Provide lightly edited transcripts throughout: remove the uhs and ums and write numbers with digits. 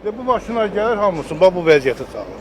Bu maşınlar gəlir hamısını bu vəziyyətə salır.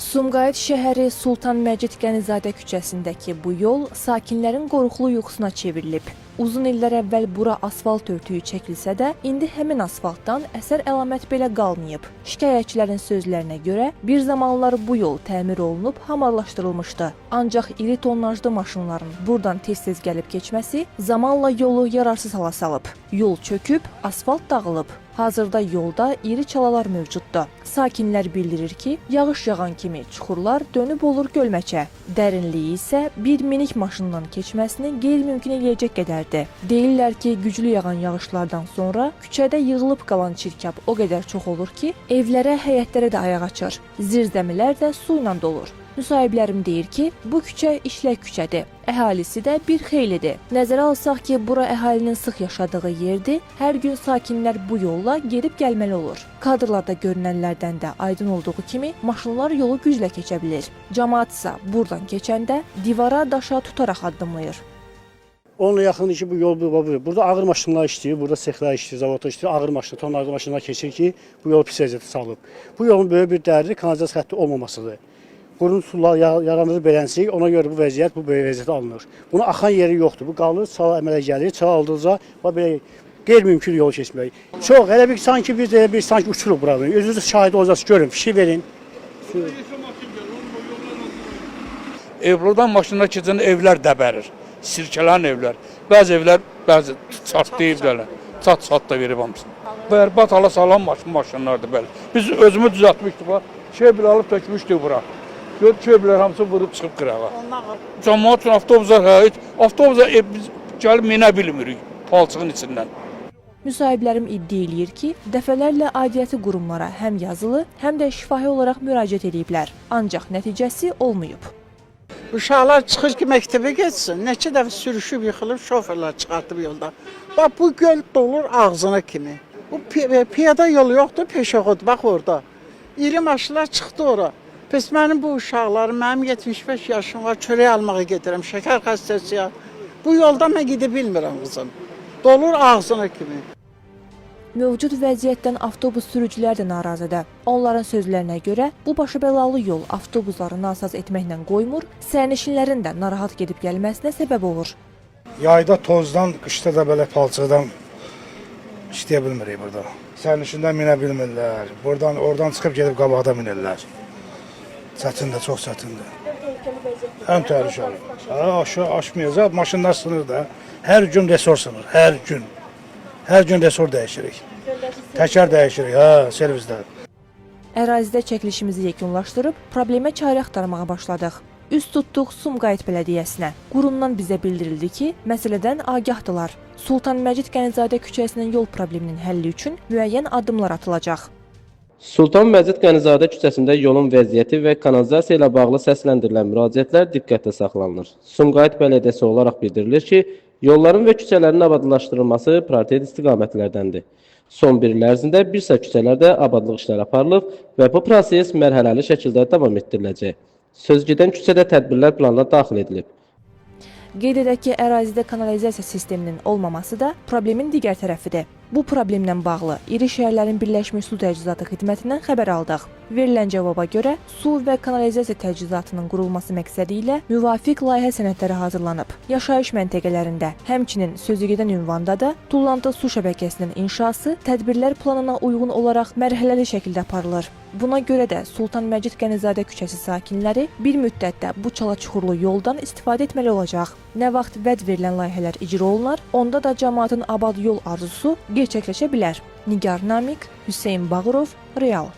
Sumqayıt şəhəri Sultan Məcid Qənizadə küçəsindəki bu yol sakinlərin qorxulu yuxusuna çevrilib. Uzun illər əvvəl bura asfalt örtüyü çəkilsə də, indi həmin asfaltdan əsər əlamət belə qalmayıb. Şikayətçilərin sözlərinə görə, bir zamanlar bu yol təmir olunub, hamarlaşdırılmışdı. Ancaq iri tonnajlı maşınların buradan tez-tez gəlib keçməsi zamanla yolu yararsız hala salıb. Yol çöküb, asfalt dağılıb. Hazırda yolda iri çalalar mövcuddur. Sakinlər bildirir ki, yağış yağan kimi çuxurlar dönüb olur gölməçə. Dərinliyi isə bir minik maşından keçməsini qeyri-mümkün eləyəcək qədərdir. Deyirlər ki, güclü yağan yağışlardan sonra küçədə yığılıb qalan çirkab o qədər çox olur ki, evlərə, həyətlərə də ayaq açır. Zirzəmilər də su ilə dolur. Müsahiblərim deyir ki, bu küçə işlək küçədir. Əhalisi də bir xeylidir. Nəzərə alsaq ki, bura əhalinin sıx yaşadığı yerdir, hər gün sakinlər bu yolla gedib gəlməli olur. Kadrlarda görünənlərdən də aydın olduğu kimi maşınlar yolu güclə keçə bilir. Camaat isə buradan keçəndə divara, daşa tutaraq addımlayır. Onunla yaxın ki, bu yol burada ağır maşınlar işləyir, burada sexlər işləyir, zavodlar işləyir, ağır maşınlar, tonlarlı maşınlar keçir ki, bu yol pis vəziyyətə salıb. Bu yolun böyük bir dərdi kanalizasiya xətti olmamasıdır. Qurun sular yaranır belənsik, ona görə bu vəziyyət, bu böyük vəziyyətə alınır. Bunun axan yeri yoxdur, bu qalır, çala əmələ gəlir, çala aldıqca belə qeyri-mümkün yol keçmək. Çox, elə bir sanki biz elə bir sanki uçuruq buranı. Özünüz şahid olacaqsınız, görün, fikir verin. Evlərdən maşınlar keçən evlər dəbərir, sirkələn evlər. Bəzi evlər, bəzi çatlayıb çat da verib hamısını. Bərbat hala salan maşınlardır belə. Biz özümü düzəltmişdik, şey bile alıp tökmüşdük bura. Gör köblər hamısı vurub çıxıb qırağa. Cəmaət üçün avtobusa biz gəlib minə bilmirik palçığın içindən. Müsahiblərim iddia eləyir ki, dəfələrlə aidiyyəti qurumlara həm yazılı, həm də şifahi olaraq müraciət ediblər. Ancaq nəticəsi olmayıb. Uşaqlar çıxır ki, məktəbə getsin, neçə dəfə sürüşüb yıxılıb, şoferlər çıxartıb yolda. Bax, bu göl dolur ağzına kimi. Bu piyada yolu yoxdur, peşəxod, bax orada. İri maşınlar çıxdı ora. Pes mənim bu uşaqlarım, mənim 75 yaşım var, çörək almağa gedirəm, şəkər xəstəsi ya. Bu yolda mən gedə bilmirəm qızım. Dolur ağzına kimi. Mövcud vəziyyətdən avtobus sürücülər də narazıdır. Onların sözlərinə görə bu başıbəlalı yol avtobusları nasaz etməklə qoymur, sərnişinlərin də narahat gedib gəlməsinə səbəb olur. Yayda tozdan, qışda da belə palçıqdan işləyə bilmirik burada. Sərnişindən minə bilmirlər. Oradan çıxıb gedib qabaqda minirlər. Çətindir, çox çətindir. Həm təhlükəli. Aşağı aşmayacaq, maşınlar sınır da. Hər gün resor sınır, hər gün. Hər gün resor dəyişirik. Təkər dəyişirik, servisdə. Ərazidə çəkilişimizi yekunlaşdırıb, problemə çarə axtarmağa başladıq. Üst tutduq Sumqayıt Bələdiyyəsinə. Qurumdan bizə bildirildi ki, məsələdən agahdılar. Sultan Məcid Qənizadə küçəsinin yol probleminin həlli üçün müəyyən addımlar atılacaq. Sultan Məcid Qənizadə küçəsində yolun vəziyyəti və kanalizasiya ilə bağlı səsləndirilən müraciətlər diqqətdə saxlanılır. Sumqayıt Bələdiyyəsi olaraq bildirilir ki, yolların və küçələrin abadlaşdırılması prioritet istiqamətlərdəndir. Son bir il ərzində bir sıra küçələrdə abadlıq işləri aparılıb və bu proses mərhələli şəkildə davam etdiriləcək. Sözgedən küçədə tədbirlər planına daxil edilib. Qeyd edək ki, ərazidə kanalizasiya sisteminin olmaması da problemin digər tərəfidir. Bu problemlə bağlı iri şəhərlərin Birləşmiş Su Təchizatı xidmətindən xəbər aldıq. Verilən cavaba görə su və kanalizasiya təchizatının qurulması məqsədi ilə müvafiq layihə sənədləri hazırlanıb. Yaşayış məntəqələrində, həmçinin sözügedən ünvanda da tullantı su şəbəkəsinin inşası tədbirlər planına uyğun olaraq mərhələli şəkildə aparılır. Buna görə də Sultan Məcid Qənizadə küçəsi sakinləri bir müddətdə bu çala-çuxurlu yoldan istifadə etməli olacaq. Nə vaxt vəd verilən layihələr icra olunar, onda da cəmaatın abad yol arzusu gerçəkləşə bilər. Nigar Namik, Hüseyn Bağırov, Real.